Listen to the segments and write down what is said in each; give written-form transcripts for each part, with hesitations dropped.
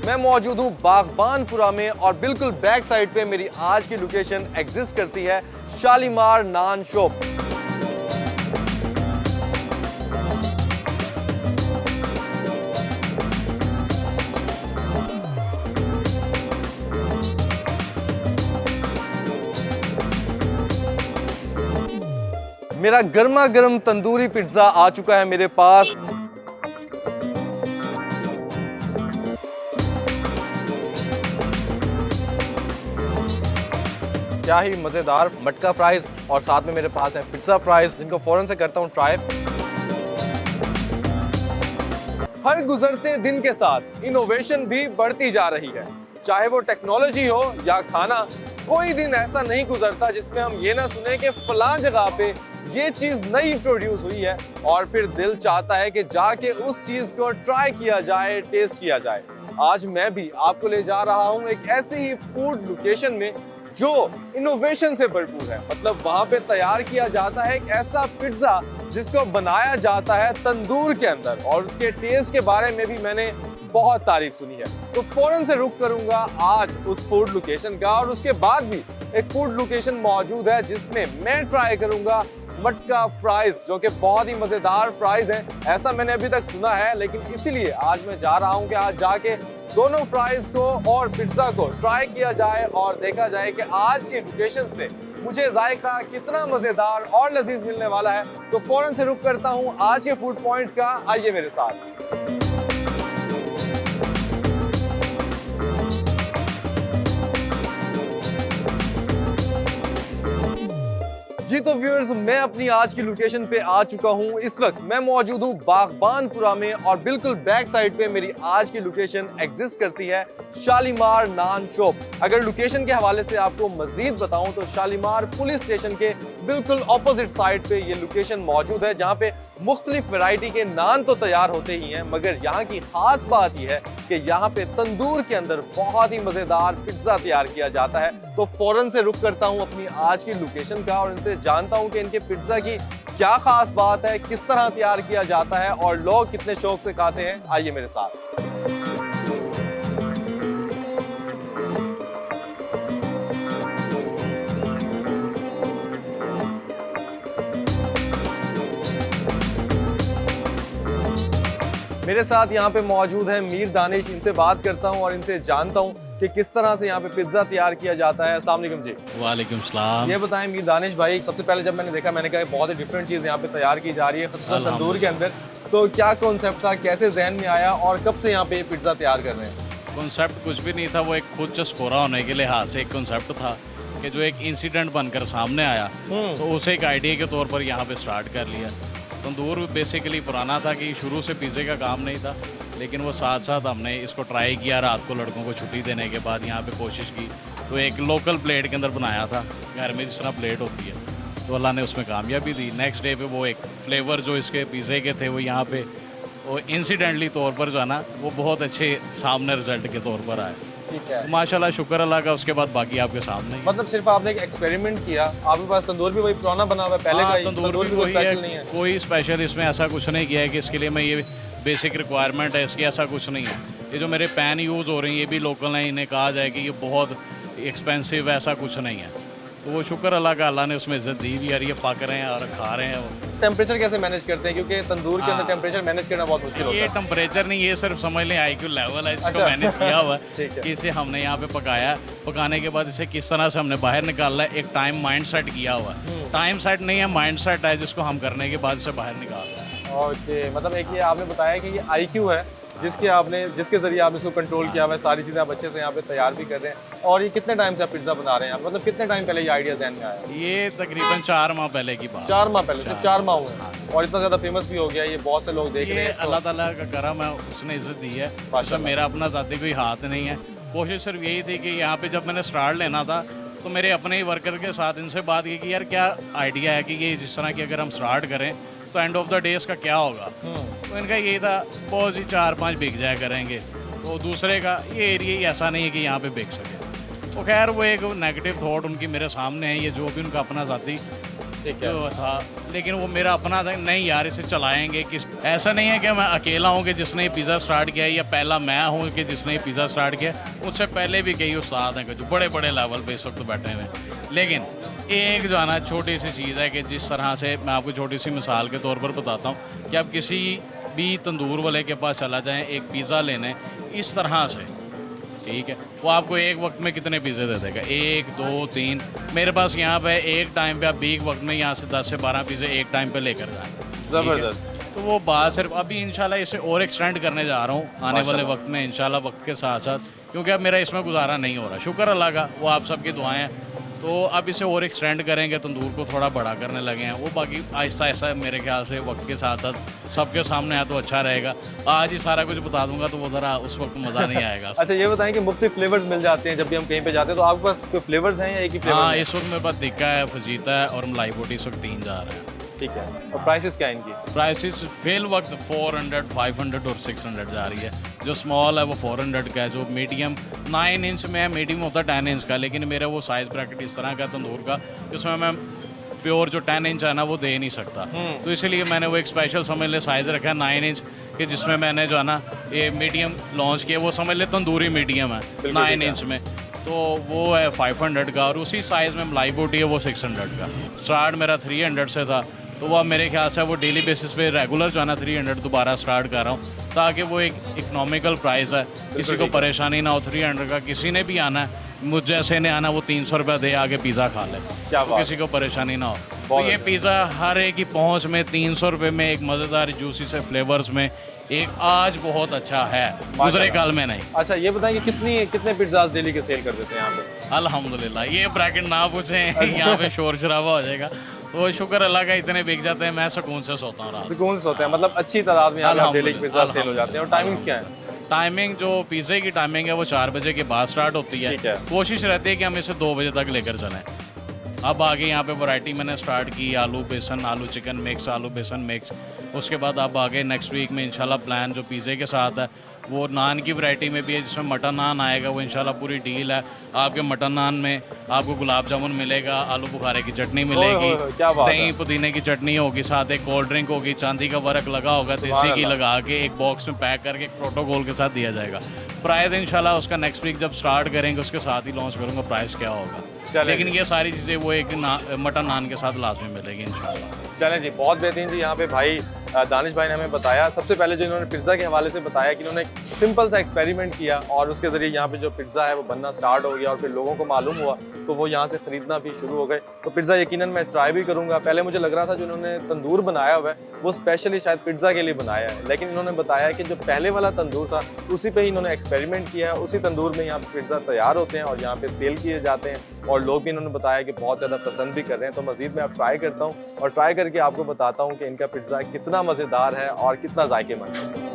मैं मौजूद हूँ बागबानपुरा में और बिल्कुल बैक साइड पे मेरी आज की लोकेशन एग्जिस्ट करती है शालीमार नान शॉप। मेरा गर्मा गर्म तंदूरी पिज्जा आ चुका है मेरे पास। क्या ही मजेदार मटका फ्राइज और साथ में मेरे पास है पिज्जा फ्राइज, जिनको फौरन से करता हूं ट्राई। हर गुजरते दिन के साथ इनोवेशन भी बढ़ती जा रही है, चाहे वो टेक्नोलॉजी हो या खाना। कोई दिन ऐसा नहीं गुजरता जिसमें हम ये ना सुने कि फलां जगह पे ये चीज नई इंट्रोड्यूस हुई है और फिर दिल चाहता है कि जाके उस चीज को ट्राई किया जाए, टेस्ट किया जाए। आज मैं भी आपको ले जा रहा हूं एक ऐसी ही फूड लोकेशन में जो इनोवेशन से भरपूर है। मतलब वहां पे तैयार किया जाता है एक ऐसा पिज्जा जिसको बनाया जाता है तंदूर के अंदर, और उसके टेस्ट के बारे में भी मैंने बहुत तारीफ सुनी है। तो फौरन से रुक करूंगा आज उस फूड लोकेशन का, और उसके बाद भी एक फूड लोकेशन मौजूद है जिसमें मैं ट्राई करूंगा मटका फ्राइज, जो कि बहुत ही मजेदार फ्राइज है, ऐसा मैंने अभी तक सुना है। लेकिन इसीलिए आज मैं जा रहा हूं कि आज जाके दोनों फ्राइज को और पिज्जा को ट्राई किया जाए और देखा जाए कि आज के लोकेशन पे मुझे जायका कितना मजेदार और लजीज मिलने वाला है। तो फौरन से रुक करता हूं आज के फूड पॉइंट्स का, आइए मेरे साथ। जी तो व्यूअर्स, मैं अपनी आज की लोकेशन पे आ चुका हूँ। इस वक्त मैं मौजूद हूँ बागबानपुरा में और बिल्कुल बैक साइड पे मेरी आज की लोकेशन एग्जिस्ट करती है शालीमार नान शॉप। अगर लोकेशन के हवाले से आपको मजीद बताऊं तो शालीमार पुलिस स्टेशन के बिल्कुल ऑपोजिट साइड पे ये लोकेशन मौजूद है, जहाँ पे मुख्तलिफ वैरायटी के नान तो तैयार होते ही हैं, मगर यहाँ की खास बात यह है कि यहाँ पे तंदूर के अंदर बहुत ही मजेदार पिज्जा तैयार किया जाता है। तो फौरन से रुक करता हूँ अपनी आज की लोकेशन का और इनसे जानता हूँ कि इनके पिज्जा की क्या खास बात है, किस तरह तैयार किया जाता है और लोग कितने शौक से खाते हैं। आइए मेरे साथ। मेरे साथ यहाँ पे मौजूद है मीर दानिश, इनसे बात करता हूँ और इनसे जानता हूँ कि किस तरह से यहाँ पे पिज्जा तैयार किया जाता है। अस्सलाम वालेकुम जी। वालेकुम सलाम। ये बताएं मीर दानिश भाई, सबसे पहले जब मैंने देखा मैंने कहा बहुत ही डिफरेंट चीज़ यहाँ पे तैयार की जा रही है, खासकर तंदूर के अंदर। तो क्या कॉन्सेप्ट था, कैसे जहन में आया और कब से यहाँ पे पिज्जा तैयार कर रहे हैं? कॉन्सेप्ट कुछ भी नहीं था, वो एक खुद चस्कोरा होने के लिहाज से एक कॉन्सेप्ट था कि जो एक इंसिडेंट बनकर सामने आया तो उसे एक आइडिया के तौर पर यहाँ पे स्टार्ट कर लिया। तंदूर बेसिकली पुराना था कि शुरू से पिज़्ज़े का काम नहीं था, लेकिन वो साथ साथ हमने इसको ट्राई किया। रात को लड़कों को छुट्टी देने के बाद यहाँ पे कोशिश की तो एक लोकल प्लेट के अंदर बनाया था, घर में जिस तरह प्लेट होती है, तो अल्लाह ने उसमें कामयाबी दी। नेक्स्ट डे पे वो एक फ्लेवर जो इसके पिज़्ज़े के थे वो यहाँ पे वो इंसिडेंटली तौर पर जो है ना वो बहुत अच्छे सामने रिजल्ट के तौर पर आए। ठीक है, माशाल्लाह, शुक्र अल्लाह का। उसके बाद बाकी आपके सामने ही। मतलब सिर्फ आपने एक एक्सपेरिमेंट किया, आपके पास तंदूर भी वही पुराना बना हुआ है पहले का ही? तंदूर भी कोई वही स्पेशल नहीं है? कोई स्पेशल इसमें ऐसा कुछ नहीं किया है कि इसके लिए मैं ये बेसिक रिक्वायरमेंट है इसकी, ऐसा कुछ नहीं है। ये जो मेरे पैन यूज़ हो रही हैं ये भी लोकल हैं, इन्हें कहा जाए कि ये बहुत एक्सपेंसिव, ऐसा कुछ नहीं है। तो वो शुक्र अल्लाह का, अल्लाह ने उसमें इज्जत दी भी, यार ये पक रहे हैं और खा रहे हैं। वो टेम्परेचर कैसे मैनेज करते हैं, क्योंकि तंदूर के अंदर टेम्परेचर मैनेज करना बहुत मुश्किल होता है? ये टेम्परेचर नहीं, ये सिर्फ समझ लें IQ लेवल है जिसको मैनेज किया हुआ है कि इसे हमने यहाँ पे पकाया। पकाने के बाद इसे किस तरह से हमने बाहर निकालना है, एक टाइम माइंड सेट किया हुआ है। टाइम सेट नहीं है, माइंड सेट है, जिसको हम करने के बाद इसे बाहर निकालना है। ओके, मतलब एक ये आपने बताया कि ये IQ है जिसके जरिए आपने इसको कंट्रोल किया हुआ है, सारी चीज़ें आप अच्छे से यहाँ पे तैयार भी कर रहे हैं। और ये कितने टाइम से आप पिज्ज़ा बना रहे हैं, मतलब कितने टाइम पहले ये आइडिया ज़हन में आया? ये तकरीबन 4 माह पहले की बात। 4 माह पहले? सिर्फ 4 माह हुए और इतना ज़्यादा फेमस भी हो गया, ये बहुत से लोग देख रहे हैं। अल्लाह ताला का करम है, उसने इज्जत दी है, उसमें मेरा अपना ज़ाती कोई हाथ नहीं है। कोशिश सिर्फ यही थी कि यहाँ पे जब मैंने स्टार्ट लेना था तो मेरे अपने ही वर्कर के साथ इनसे बात की कि यार क्या आइडिया है कि ये जिस तरह की अगर हम स्टार्ट करें तो एंड ऑफ द डे इसका क्या होगा। तो इनका यही था बहुत ही 4-5 बिक जाया करेंगे। तो दूसरे का ये एरिया ही ऐसा नहीं है कि यहाँ पे बिक सके। तो खैर वो एक नेगेटिव थॉट उनकी मेरे सामने है, ये जो भी उनका अपना ज़ाती ठीक है। जो था, लेकिन वो मेरा अपना था, नहीं यार इसे चलाएंगे किस, ऐसा नहीं है कि मैं अकेला हूँ कि जिसने पिज़्ज़ा स्टार्ट किया है, या पहला मैं हूँ कि जिसने पिज़्ज़ा स्टार्ट किया। उससे पहले भी कई उस्ताद हैं जो बड़े बड़े लेवल पे इस वक्त बैठे हुए हैं। लेकिन एक जो है ना छोटी सी चीज़ है कि जिस तरह से मैं आपको छोटी सी मिसाल के तौर पर बताता हूँ कि आप किसी भी तंदूर वाले के पास चला जाएं एक पिज़्ज़ा लेने, इस तरह से, ठीक है, वो आपको एक वक्त में कितने पिज़्ज़े दे देगा, 1 2 3। मेरे पास यहाँ पे एक टाइम पे आप एक वक्त में यहाँ से 10 से 12 पिज़्ज़े एक टाइम पे लेकर जाएं। ज़बरदस्त। तो वो बात सिर्फ अभी इंशाल्लाह इसे और एक्सटेंड करने जा रहा हूँ आने वाले माशाल्लाह। वक्त में इंशाल्लाह, वक्त के साथ साथ, क्योंकि अब मेरा इसमें गुजारा नहीं हो रहा, शुक्र अल्लाह का, वो आप सबकी दुआएं हैं। तो अब इसे और एक्सटेंड करेंगे, तंदूर को थोड़ा बड़ा करने लगे हैं, वो बाकी आहिस्ता आहिस्ता मेरे ख्याल से वक्त के साथ साथ सबके सामने आया तो अच्छा रहेगा। आज ही सारा कुछ बता दूंगा तो वो ज़रा उस वक्त मज़ा नहीं आएगा। अच्छा ये बताएं कि मुख्तलिफ फ्लेवर्स मिल जाते हैं जब भी हम कहीं पे जाते हैं, तो आपके पास कोई फ्लेवर्स हैं या एक ही फ्लेवर हाँ, है? इस वक्त मेरे पास टिक्का है, फजीता है और मलाई बोटी इस वक्त 3 जा रहे हैं। ठीक है। और प्राइसेस क्या है इनकी? प्राइसेस फेल वक्त 400, 500 और 600 जा रही है। जो स्मॉल है वो 400 का है, जो मीडियम 9 इंच में है, मीडियम होता है 10 इंच का, लेकिन मेरा वो साइज़ ब्रैकेट इस तरह का तंदूर का, जिसमें मैं प्योर जो 10 इंच है ना वो दे नहीं सकता। तो इसलिए मैंने वो एक स्पेशल समझ ले साइज़ रखा है 9 इंच कि जिसमें मैंने जो है ना ये मीडियम लॉन्च किया, वो समझ ले तंदूरी मीडियम है 9 इंच में, तो वो है 500 का। और उसी साइज़ में मलाई बोटी है वो 600 का। स्टार्ट मेरा 300 से था, तो वह मेरे ख्याल से वो डेली बेसिस पे रेगुलर जो है ना 300 दोबारा स्टार्ट कर रहा हूँ, ताकि वो एक इकोनॉमिकल प्राइस है, किसी को परेशानी ना हो। 300 का किसी ने भी आना है, मुझ जैसे ने आना, वो 300 रुपये दे आगे पिज़्ज़ा खा ले, क्या तो बात किसी को परेशानी ना हो। तो बहुत ये अच्छा। पिज़्ज़ा हर एक की पहुँच में 300 रुपये में एक मज़ेदार जूसी से फ्लेवर्स में एक आज बहुत अच्छा है, दूसरे काल में नहीं। अच्छा ये बताएं कि कितने पिज़्ज़ाज डेली के सेल कर देते हैं यहाँ पे? अल्हम्दुलिल्लाह, ये ब्रैकेट ना पूछें यहाँ पे शोर शराबा हो जाएगा, तो शुक्र अल्लाह का इतने बिक जाते हैं, मैं सुकून से सोता हूँ रात। सुकून से होते हैं, मतलब अच्छी तादाद में यहाँ पे डेली के पिज़्ज़ा सेल हो जाते हैं। और टाइमिंग्स क्या है? टाइमिंग जो पिज़्ज़े की टाइमिंग है वो 4 बजे के बाद स्टार्ट होती है। ठीक है। कोशिश रहती है कि हम इसे 2 बजे तक लेकर चलें। अब आगे यहाँ पे वैरायटी मैंने स्टार्ट की, आलू बेसन, आलू चिकन मिक्स, आलू बेसन मिक्स। उसके बाद अब आगे नेक्स्ट वीक में इंशाल्लाह प्लान जो पिज़्ज़े के साथ है वो नान की वैरायटी में भी है, जिसमें मटन नान आएगा, वो इंशाल्लाह पूरी डील है। आपके मटन नान में आपको गुलाब जामुन मिलेगा, आलू बुखारे की चटनी मिलेगी, क्या बात है। दही पुदीने की चटनी होगी, साथ एक कोल्ड ड्रिंक होगी, चांदी का वर्क लगा होगा, देसी घी लगा के एक बॉक्स में पैक करके एक प्रोटोकॉल के साथ दिया जाएगा। प्राइस इंशाल्लाह उसका नेक्स्ट वीक जब स्टार्ट करेंगे उसके साथ ही लॉन्च करूँगा प्राइस क्या होगा। लेकिन ये सारी चीज़ें वो एक मटन नान के साथ लाजमी मिलेगी इंशाल्लाह। चलें जी, बहुत बेहतरीन जी। यहाँ पे भाई दानिश भाई ने हमें बताया, सबसे पहले जो इन्होंने पिज़्ज़ा के हवाले से बताया कि इन्होंने एक सिंपल सा एक्सपेरिमेंट किया और उसके ज़रिए यहाँ पे जो पिज़्ज़ा है वो बनना स्टार्ट हो गया और फिर लोगों को मालूम हुआ तो वो यहाँ से ख़रीदना भी शुरू हो गए। तो पिज़्ज़ा यकीनन मैं ट्राई भी करूँगा। पहले मुझे लग रहा था जो इन्होंने तंदूर बनाया हुआ है वो स्पेशली शायद पिज़्ज़ा के लिए बनाया है, लेकिन इन्होंने बताया कि जो पहले वाला तंदूर था उसी पे ही इन्होंने एक्सपेरिमेंट किया है, उसी तंदूर में यहाँ पे पिज़्ज़ा तैयार होते हैं और यहाँ पे सेल किए जाते हैं और लोग भी इन्होंने बताया कि बहुत ज़्यादा पसंद भी कर रहे हैं। तो मज़ीद मैं अब ट्राई करता हूँ और ट्राई करके आपको बताता हूँ कि इनका पिज़्ज़ा कितना मज़ेदार है और कितना जायकेमंद है।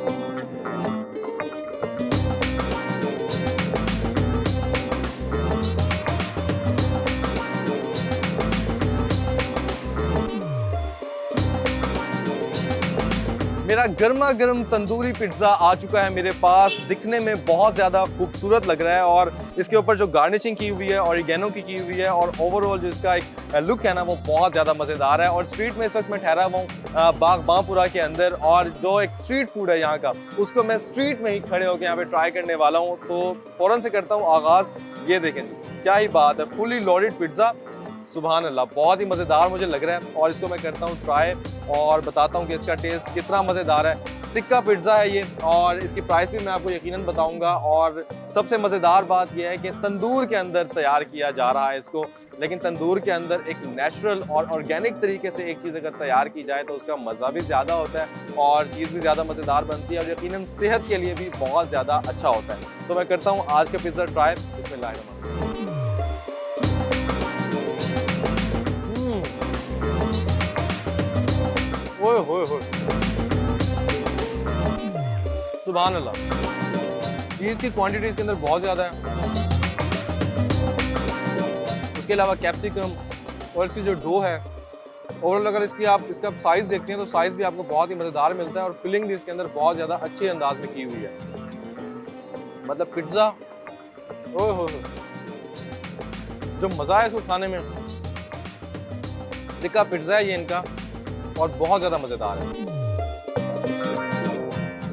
मेरा गर्मा गर्म तंदूरी पिज़्ज़ा आ चुका है मेरे पास। दिखने में बहुत ज़्यादा खूबसूरत लग रहा है और इसके ऊपर जो गार्निशिंग की हुई है ऑरिगेनो की हुई है और ओवरऑल जो इसका एक लुक है ना वो बहुत ज़्यादा मज़ेदार है। और स्ट्रीट में इस वक्त मैं ठहरा हुआ हूँ बाग बांपुरा के अंदर और जो एक स्ट्रीट फूड है यहाँ का उसको मैं स्ट्रीट में ही खड़े होकर यहाँ पे ट्राई करने वाला हूँ। तो फ़ौरन से करता हूँ आगाज़। ये देखें जी, क्या ही बात है, फुली लोडेड पिज़्ज़ा, सुभान अल्लाह, बहुत ही मज़ेदार मुझे लग रहा है और इसको मैं करता हूँ ट्राई और बताता हूँ कि इसका टेस्ट कितना मज़ेदार है। टिक्का पिज़्ज़ा है ये और इसकी प्राइस भी मैं आपको यकीनन बताऊँगा। और सबसे मज़ेदार बात यह है कि तंदूर के अंदर तैयार किया जा रहा है इसको, लेकिन तंदूर के अंदर एक नेचुरल और ऑर्गेनिक तरीके से एक चीज़ अगर तैयार की जाए तो उसका मज़ा भी ज़्यादा होता है और चीज़ भी ज़्यादा मज़ेदार बनती है और यकीनन सेहत के लिए भी बहुत ज़्यादा अच्छा होता है। तो मैं करता हूँ आज का पिज़्ज़ा ट्राई। बिस्मिल्लाह। ओए होए होए, सुभान अल्लाह, चीज़ की क्वांटिटी इसके अंदर बहुत ज़्यादा है। उसके अलावा कैप्सिकम और इसकी जो डो है, ओवरऑल अगर इसका साइज़ देखते हैं तो साइज़ भी आपको बहुत ही मज़ेदार मिलता है और फिलिंग भी इसके अंदर बहुत ज़्यादा अच्छे अंदाज में की हुई है। मतलब पिज़्ज़ा, ओए होए, जो मज़ा है इसको खाने में, टिक्का पिज्ज़ा है ये इनका और बहुत ज़्यादा मज़ेदार है।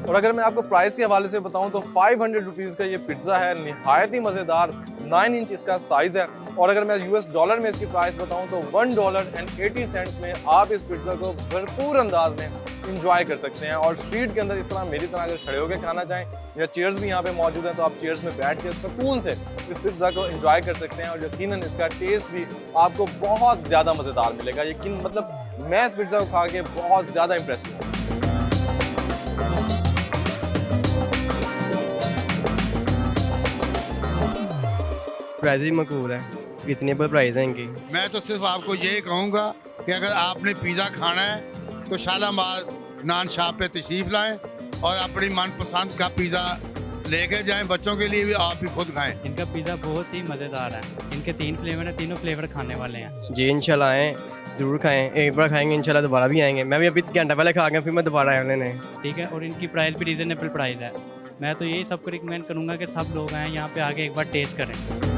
और अगर मैं आपको प्राइस के हवाले से बताऊं तो 500 रुपीज़ का ये पिज्ज़ा है, निहायत ही मज़ेदार, 9 इंच इसका साइज़ है। और अगर मैं US डॉलर में इसकी प्राइस बताऊं तो $1.80 में आप इस पिज्ज़ा को भरपूर अंदाज में इंजॉय कर सकते हैं। और स्ट्रीट के अंदर इस तरह मेरी तरह अगर खड़े होकर खाना चाहें या चेयर्स भी यहाँ पे मौजूद हैं तो आप चेयर्स में बैठ के सुकून से इस पिज्ज़ा को इंजॉय कर सकते हैं। और यकीनन इसका टेस्ट भी आपको बहुत ज़्यादा मज़ेदार मिलेगा। यकीन मतलब मैं इस पिज्ज़ा को खा के बहुत ज़्यादा इम्प्रेस हुआ। प्राइस भी मकबूल है, रिजनेबल प्राइस है इनकी। मैं तो सिर्फ आपको यही कहूँगा कि अगर आपने पिज़्ज़ा खाना है तो शालामार नान शॉप पे तशरीफ़ लाएं और अपनी मनपसंद का पिज़्ज़ा लेके जाएं। बच्चों के लिए भी आप भी खुद खाएं। इनका पिज़्ज़ा बहुत ही मज़ेदार है। इनके 3 फ्लेवर हैं, तीनों फ्लेवर खाने वाले हैं। जी इंशाल्लाह आएँ, ज़रूर खाएं। एक बार खाएंगे इंशाल्लाह दोबारा भी आएंगे। मैं भी अभी घंटा पहले खा गया, फिर मैं दोबारा आया लेने। ठीक है, और इनकी प्राइस भी रीज़नेबल प्राइस है। मैं तो यही सबको रिकमेंड करूँगा कि सब लोग आएँ यहाँ पे आके एक बार टेस्ट करें।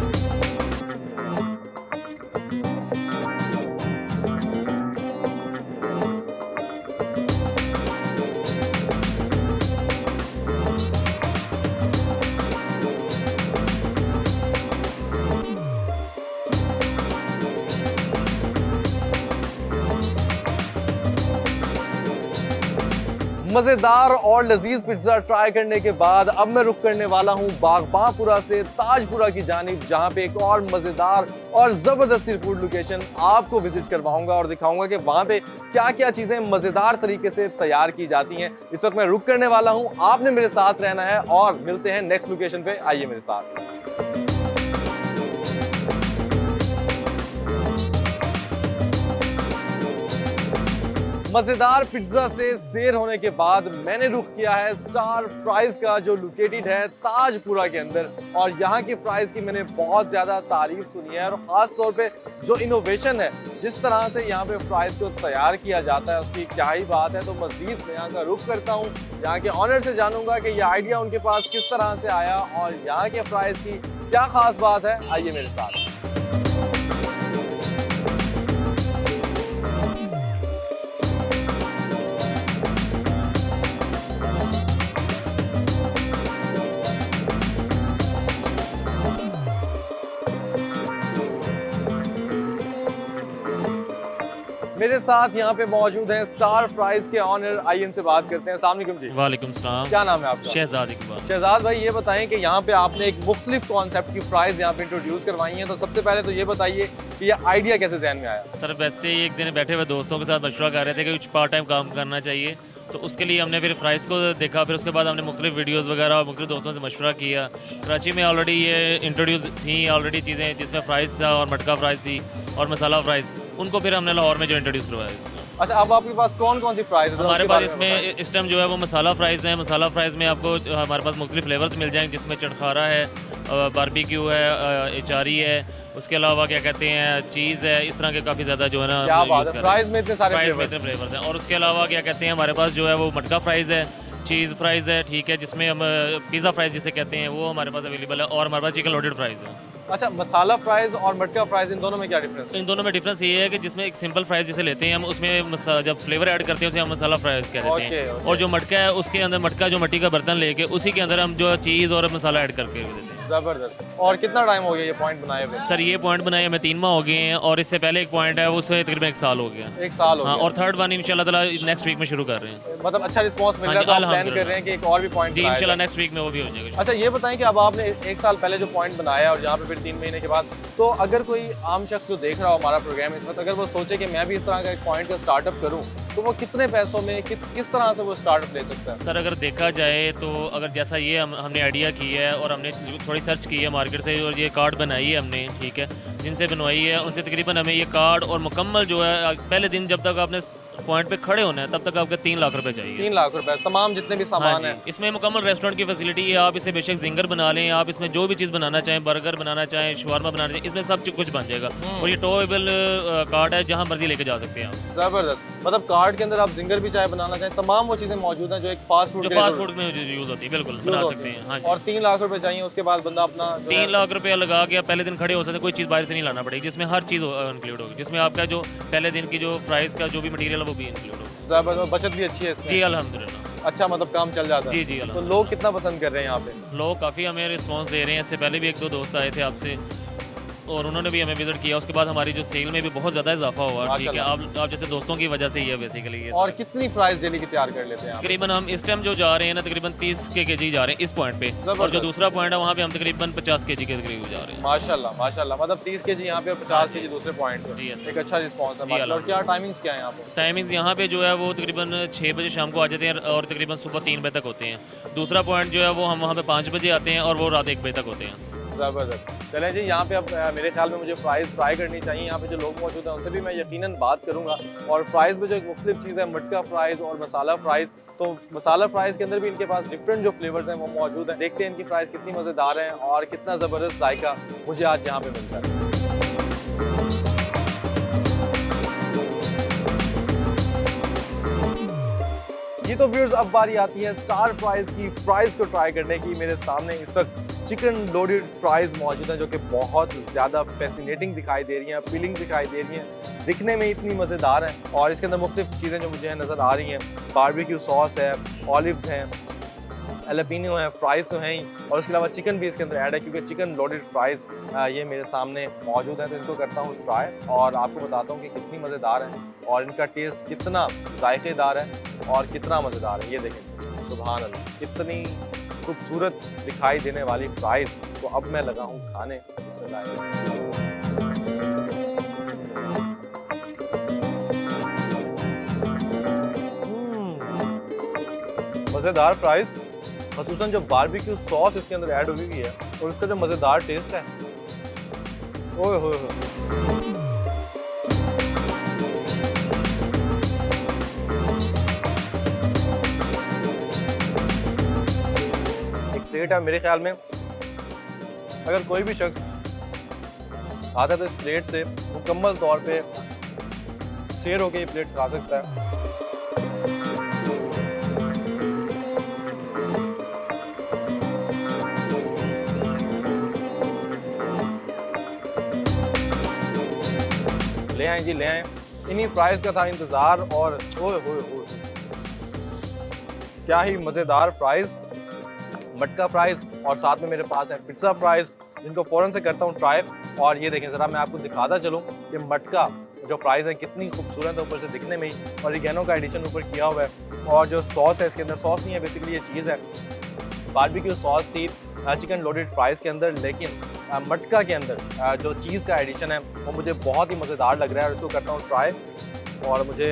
मज़ेदार और लजीज पिज्ज़ा ट्राई करने के बाद अब मैं रुख करने वाला हूँ बागबापुरा से ताजपुरा की जानिब, जहाँ पे एक और मज़ेदार और ज़बरदस्त सी फूड लोकेशन आपको विजिट करवाऊंगा और दिखाऊंगा कि वहाँ पे क्या क्या चीज़ें मज़ेदार तरीके से तैयार की जाती हैं। इस वक्त मैं रुख करने वाला हूँ, आपने मेरे साथ रहना है और मिलते हैं नेक्स्ट लोकेशन पे। आइए मेरे साथ। मज़ेदार पिज्ज़ा से सैर होने के बाद मैंने रुख किया है स्टार फ्राइज़ का, जो लोकेटेड है ताजपुरा के अंदर। और यहाँ की फ्राइज़ की मैंने बहुत ज़्यादा तारीफ सुनी है और ख़ास तौर पे जो इनोवेशन है, जिस तरह से यहाँ पे फ्राइज़ को तैयार किया जाता है, उसकी क्या ही बात है। तो मज़ीद मैं यहाँ का रुख करता हूँ, यहाँ के ऑनर से जानूंगा कि यह आइडिया उनके पास किस तरह से आया और यहाँ के फ्राइज़ की क्या ख़ास बात है। आइए मेरे साथ। मेरे साथ यहाँ पे मौजूद हैं स्टार फ्राइज के ऑनर, आइए इनसे बात करते हैं। अस्सलाम वालेकुम जी। वालेकुम सलाम। क्या नाम है आपका? शहजाद इकबाल। शहजाद भाई, ये बताएं कि यहाँ पे आपने एक मुख्तलिफ कॉन्सेप्ट की फ्राइज यहाँ पे इंट्रोड्यूस करवाई हैं, तो सबसे पहले तो ये बताइए कि ये आइडिया कैसे जहन में आया? सर वैसे ही एक दिन बैठे हुए दोस्तों के साथ मशवरा कर रहे थे कि कुछ पार्ट टाइम काम करना चाहिए, तो उसके लिए हमने फिर फ्राइज़ को देखा। फिर उसके बाद हमने मुख्तलिफ वीडियोज़ वगैरह और मुख्तलिफ दोस्तों से मशवरा किया। कराची में ऑलरेडी ये इंट्रोड्यूस थी ऑलरेडी चीज़ें, जिसमें फ़्राइज़ था और मटका फ़्राइज़ थी और मसाला फ़्राइज़, उनको फिर हमने लाहौर में जो इंट्रोड्यूस करवाया इसका। अच्छा, अब आपके पास कौन कौन सी फ्राइज है? हमारे पास इसमें इस टाइम जो है वो मसाला फ़्राइज़ है। मसाला फ़्राइज़ में आपको हमारे पास मुख्तलिफ फ्लेवर्स मिल जाएंगे, जिसमें चटखारा है, बारबेक्यू है, एचारी है, उसके अलावा क्या कहते हैं चीज़ है, इस तरह के काफ़ी ज़्यादा जो है ना क्या बात है, फ्राइज में इतने सारे फ्लेवर्स हैं। और उसके अलावा क्या कहते हैं हमारे पास जो है वो मटका फ़्राइज़ है, चीज़ फ्राइज़ है, ठीक है, जिसमें हम पिज़्ज़ा फ्राइज़ जिसे कहते हैं वो हमारे पास अवेलेबल है, और हमारे पास चिकन लोडेड फ्राइज़ है। अच्छा, मसाला फ्राइज और मटका फ्राइज, इन दोनों में क्या डिफरेंस है? इन दोनों में डिफरेंस ये है कि जिसमें एक सिंपल फ्राइज जिसे लेते हैं हम, उसमें जब फ्लेवर ऐड करते हैं उसे हम मसाला फ्राइज कह देते हैं। और जो मटका है उसके अंदर मटका जो मिट्टी का बर्तन लेके उसी के अंदर हम जो चीज़ और मसाला ऐड करके देते हैं। ज़बरदस्त। और कितना टाइम हो गया ये पॉइंट बनाए हुए? सर ये पॉइंट बनाए हमें 3 माह हो गए हैं, और इससे पहले एक पॉइंट है उससे तकरीबन 1 साल हो गया। 1 साल हो हाँ, गया। और थर्ड वन इंशाल्लाह ताला नेक्स्ट वीक में शुरू कर रहे हैं। मतलब अच्छा रिस्पांस मिल रहा है, तो आप प्लान कर रहे हैं कि एक और भी पॉइंट जी इंशाल्लाह नेक्स्ट वीक में वो भी हो जाएगा। अच्छा, ये बताएं कि अब आपने 1 साल पहले जो पॉइंट बनाया और यहाँ पे फिर 3 महीने के बाद, तो अगर कोई आम शख्स जो देख रहा हो हमारा प्रोग्राम इस वक्त, अगर वो सोचे कि मैं भी इस तरह का एक पॉइंट का स्टार्टअप करूँ, तो वो कितने पैसों में किस तरह से वो स्टार्टअप ले सकता है? सर अगर देखा जाए तो अगर जैसा ये हमने आइडिया की है और हमने थोड़ी सर्च की है मार्केट से, और ये कार्ड बनाई है हमने, ठीक है, जिनसे बनवाई है उनसे तकरीबन हमें ये कार्ड और मुकम्मल जो है पहले दिन जब तक आपने पॉइंट पे खड़े होना है तब तक आपके 3 लाख रुपए चाहिए। 3 लाख रुपए तमाम जितने भी हाँ सामान जी, है। इसमें मुकम्मल रेस्टोरेंट की फैसिलिटी है। आप इसे बेशक जिंगर बना लें, आप इसमें जो भी चीज़ बनाना चाहें, बर्गर बनाना चाहें, शवारमा बनाना चाहें, इसमें सब कुछ बन जाएगा। और ये टोएबल कार्ड है, जहाँ मर्जी लेके जा सकते हैं आप। जबरदस्त, मतलब कार्ड के अंदर आप जिंगर भी चाहे बनाना चाहें, तमाम वो चीज़ें मौजूद हैं जो एक फास्ट फूड जो फास्ट फूड में यूज़ होती है, बिल्कुल बना सकते हैं। हाँ जी, और 3 लाख रुपए चाहिए, उसके बाद बंदा अपना 3 लाख रुपया लगा के आप पहले दिन खड़े हो सकते हैं, कोई चीज़ बाहर से नहीं लाना पड़ेगी, जिसमें हर चीज़ इंक्लूड होगी, जिसमें आपका जो पहले दिन की जो प्राइस का जो भी मटीरियल है वो भी इंक्लूड होगा। जबरदस्त, बचत भी अच्छी है इसमें। जी अल्हम्दुलिल्लाह। अच्छा, मतलब काम चल जाता है। जी जी तो अल्हम्दुलिल्लाह। लोग कितना पसंद कर रहे हैं यहाँ पे? लोग काफ़ी हमें रिस्पांस दे रहे हैं। इससे पहले भी 1-2 दोस्त आए थे आपसे और उन्होंने भी हमें विजिट किया। उसके बाद हमारी जो सेल में भी बहुत ज़्यादा इजाफा हुआ। ठीक है, आप जैसे दोस्तों की वजह से ही है बेसिकली ये। और कितनी प्राइस डेली की तैयार कर लेते हैं आप? तकरीबन हम इस टाइम जो जा रहे हैं ना, तकरीबन 30 केजी जा रहे हैं इस पॉइंट पे, और जो जबरदस्त। दूसरा पॉइंट है वहाँ पे हम तकरीबन 50 केजी के करीब जा रहे हैं। माशाल्लाह माशाल्लाह, मतलब 30 केजी यहाँ पे और 50 केजी दूसरे पॉइंट पे। जी, yes, एक अच्छा रिस्पांस है जी, माशाल्लाह। और क्या टाइमिंग्स क्या है यहाँ पे? टाइमिंग्स यहाँ पे जो है वो तकरीबन 6 बजे शाम को आ जाते हैं और तकरीबन सुबह 3 बजे तक होते हैं। दूसरा पॉइंट जो है वो हम वहाँ पे 5 बजे आते हैं और वो रात 1 बजे तक होते हैं। ज़बरदस्त। चलें जी, यहाँ पे अब मेरे ख्याल में मुझे फ़्राइज़ ट्राई करनी चाहिए। यहाँ पे जो लोग मौजूद हैं उनसे भी मैं यकीनन बात करूँगा। और फ़्राइज़ में जो एक मुख्तलिफ चीज़ है, मटका फ़्राइज़ और मसाला फ़्राइज़, तो मसाला फ़्राइज़ के अंदर भी इनके पास डिफरेंट जो फ्लेवर्स हैं वो मौजूद हैं। देखते हैं इनकी फ़्राइज़ कितनी मज़ेदार हैं और कितना ज़बरदस्त जायका मुझे आज यहाँ पे मिलता है। जी तो व्यूअर्स, अब बारी आती है स्टार फ्राइज़ की। फ्राइज़ को ट्राई करने की मेरे सामने इस वक्त चिकन लोडेड फ्राइज़ मौजूद हैं जो कि बहुत ज़्यादा फैसिनेटिंग दिखाई दे रही हैं, अपीलिंग दिखाई दे रही हैं, दिखने में इतनी मज़ेदार हैं। और इसके अंदर मुख्तलिफ चीज़ें जो मुझे नज़र आ रही हैं, बारबेक्यू सॉस है, ऑलिव्स हैं, एलपिनो है, फ्राइज़ तो हैं ही, और उसके अलावा चिकन भी इसके अंदर ऐड है क्योंकि चिकन लोडेड फ्राइज़ ये मेरे सामने मौजूद हैं। तो इनको करता हूँ ट्राई और आपको बताता हूँ कि कितनी मज़ेदार हैं और इनका टेस्ट कितना जायकेदार है और कितना मज़ेदार है। ये देखें, सुभान अल्लाह, कितनी खूबसूरत दिखाई देने वाली फ्राइज़। तो अब मैं लगा हूँ खाने। मज़ेदार फ्राइज़, ख़ुसूसन जो बारबेक्यू सॉस इसके अंदर ऐड हुई है और उसका जो मज़ेदार टेस्ट है, ओए होए होए। प्लेट है, मेरे ख्याल में अगर कोई भी शख्स आता है तो इस प्लेट से मुकम्मल तौर पे शेयर होकर ये प्लेट खा सकता है। ले आए जी, ले आए। इन्हीं प्राइस का था इंतज़ार और ओए होए होए, क्या ही मज़ेदार प्राइस, मटका फ्राइज़ और साथ में मेरे पास है पिज़्ज़ा फ्राइज़, जिनको फ़ौरन से करता हूँ ट्राई। और ये देखें ज़रा, मैं आपको दिखाता चलूँ कि मटका जो फ्राइज़ हैं कितनी खूबसूरत है ऊपर से दिखने में ही, और ऑरिगेनो का एडिशन ऊपर किया हुआ है। और जो सॉस है इसके अंदर, सॉस नहीं है बेसिकली, ये चीज़ है, बारबेक्यू सॉस थी चिकन लोडेड फ्राइज़ के अंदर, लेकिन मटका के अंदर जो चीज़ का एडिशन है वो मुझे बहुत ही मज़ेदार लग रहा है और इसको करता हूँ ट्राई और मुझे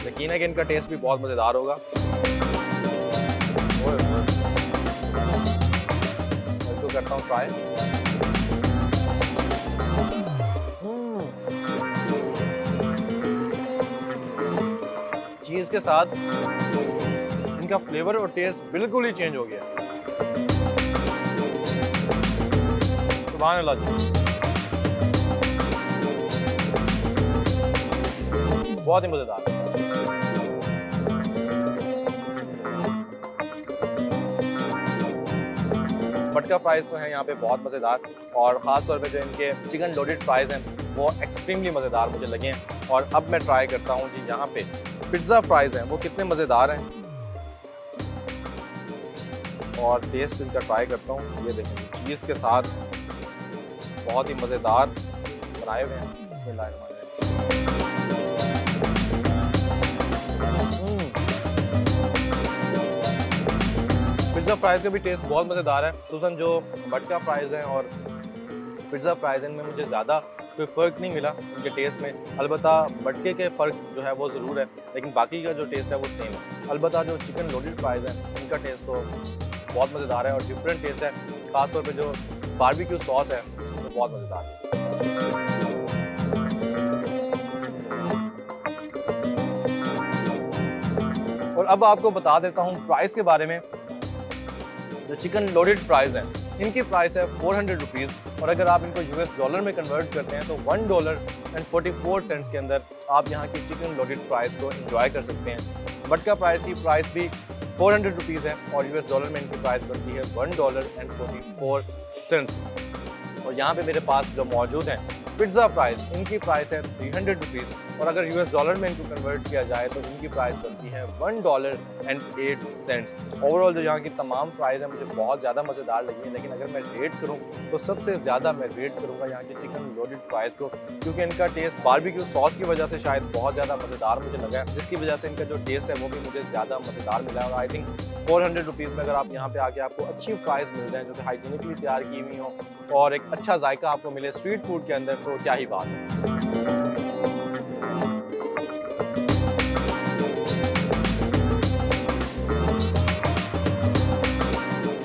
यकीन है कि इनका टेस्ट भी बहुत मज़ेदार होगा। इसको करता हूँ ट्राई। चीज़ के साथ इनका फ्लेवर और टेस्ट बिल्कुल ही चेंज हो गया। सुभान अल्लाह जी, बहुत ही मज़ेदार। मटका फ्राइज़ तो हैं यहाँ पे बहुत मज़ेदार, और ख़ास तौर पे जो इनके चिकन लोडेड फ्राइज़ हैं वो एक्सट्रीमली मज़ेदार मुझे लगे हैं। और अब मैं ट्राई करता हूँ जी यहाँ पे पिज़्ज़ा फ्राइज़ हैं, वो कितने मज़ेदार हैं और टेस्ट इनका ट्राई करता हूँ। ये देखें, चीज़ के साथ बहुत ही मज़ेदार बनाए हुए हैं। बिस्मिल्लाहिर्रहमानिर्रहीम। पिज़्ज़ा फ्राइज़ का भी टेस्ट बहुत मज़ेदार है, खुसूसन जो मटका फ्राइज़ हैं और पिज़्ज़ा फ्राइज़ में मुझे ज़्यादा कोई फ़र्क नहीं मिला उनके टेस्ट में। अलबत्ता मटके के फ़र्क जो है वो ज़रूर है, लेकिन बाकी का जो टेस्ट है वो सेम है। अलबत्ता जो चिकन लोडेड फ्राइज़ हैं उनका टेस्ट तो बहुत मज़ेदार है और डिफरेंट टेस्ट है। ख़ास तौर पे जो बारबेक्यू सॉस है वो बहुत मज़ेदार है। और अब आपको बता देता हूँ प्राइस के बारे में। जो चिकन लोडेड फ्राइज़ हैं इनकी प्राइस है 400 रुपीज़, और अगर आप इनको यूएस डॉलर में कन्वर्ट करते हैं तो $1.44 के अंदर आप यहाँ की चिकन लोडेड फ्राइज़ को एंजॉय कर सकते हैं। मटका प्राइस की प्राइस भी 400 रुपीज़ है और यूएस डॉलर में इनकी प्राइस बनती है $1.44। और यहाँ पे मेरे पास जो मौजूद हैं पिज़्ज़ा प्राइस, इनकी प्राइस है 300 रुपीज़, और अगर यूएस डॉलर में इनको कन्वर्ट किया जाए तो इनकी प्राइस बनती है $1.08। ओवरऑल जो यहाँ की तमाम प्राइस है मुझे बहुत ज़्यादा मज़ेदार लगी है, लेकिन अगर मैं रेट करूँ तो सबसे ज़्यादा मैं रेट करूँगा यहाँ की चिकन लोडेड फ्राइज़ को, क्योंकि इनका टेस्ट बारबेक्यू सॉस की वजह से शायद बहुत ज़्यादा मज़ेदार मुझे लगा है, जिसकी वजह से इनका जो टेस्ट है वो भी मुझे ज़्यादा मज़ेदार मिला है। और आई थिंक 400 रुपीज़ में अगर आप यहाँ पे आके आपको अच्छी फ्राइज़ मिल जाएँ जो कि हाइजीनिकली तैयार की हुई हों और एक अच्छा जायका आपको मिले स्ट्रीट फूड के अंदर, तो क्या ही बात है।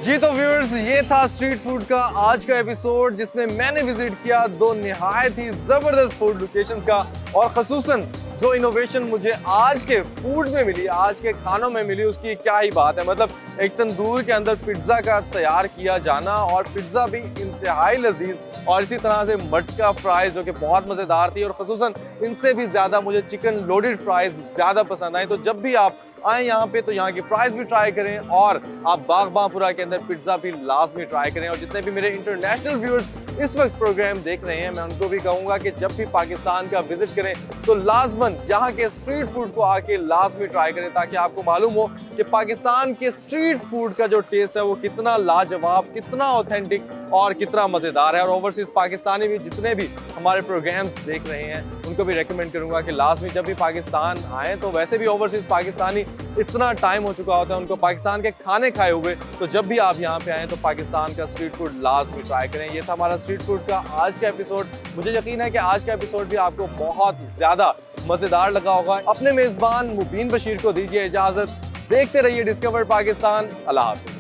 जी तो व्यूअर्स, ये था स्ट्रीट फूड का आज का एपिसोड, जिसमें मैंने विजिट किया दो निहायत ही जबरदस्त फूड लोकेशंस का, और खसूसन जो इनोवेशन मुझे आज के फूड में मिली, आज के खानों में मिली, उसकी क्या ही बात है। मतलब एक तंदूर के अंदर पिज्ज़ा का तैयार किया जाना, और पिज्ज़ा भी इंतहाई लजीज, और इसी तरह से मटका फ्राइज जो कि बहुत मज़ेदार थी, और खसूसन इनसे भी ज़्यादा मुझे चिकन लोडेड फ्राइज ज़्यादा पसंद आई। तो जब भी आप आए यहाँ पे तो यहाँ की फ्राइज भी ट्राई करें, और आप बागबापुरा के अंदर पिज्ज़ा भी लाजमी ट्राई करें। और जितने भी मेरे इंटरनेशनल व्यूअर्स इस वक्त प्रोग्राम देख रहे हैं, मैं उनको भी कहूँगा कि जब भी पाकिस्तान का विजिट करें तो लाजमन यहाँ के स्ट्रीट फूड को आके लाजमी ट्राई करें, ताकि आपको मालूम हो कि पाकिस्तान के स्ट्रीट फूड का जो टेस्ट है वो कितना लाजवाब, कितना ऑथेंटिक और कितना मज़ेदार है। और ओवरसीज़ पाकिस्तानी भी जितने भी हमारे प्रोग्राम्स देख रहे हैं उनको भी रेकमेंड करूँगा कि लाजमी जब भी पाकिस्तान आएँ, तो वैसे भी ओवरसीज़ पाकिस्तानी इतना टाइम हो चुका होता है उनको पाकिस्तान के खाने खाए हुए, तो जब भी आप यहाँ पे आएँ तो पाकिस्तान का स्ट्रीट फूड लाजमी ट्राई करें। ये था हमारा स्ट्रीट फूड का आज का एपिसोड। मुझे यकीन है कि आज का एपिसोड भी आपको बहुत ज़्यादा मज़ेदार लगा होगा। अपने मेज़बान मुबीन बशीर को दीजिए इजाज़त। देखते रहिए डिस्कवर पाकिस्तान। अल्लाह हाफ़िज़।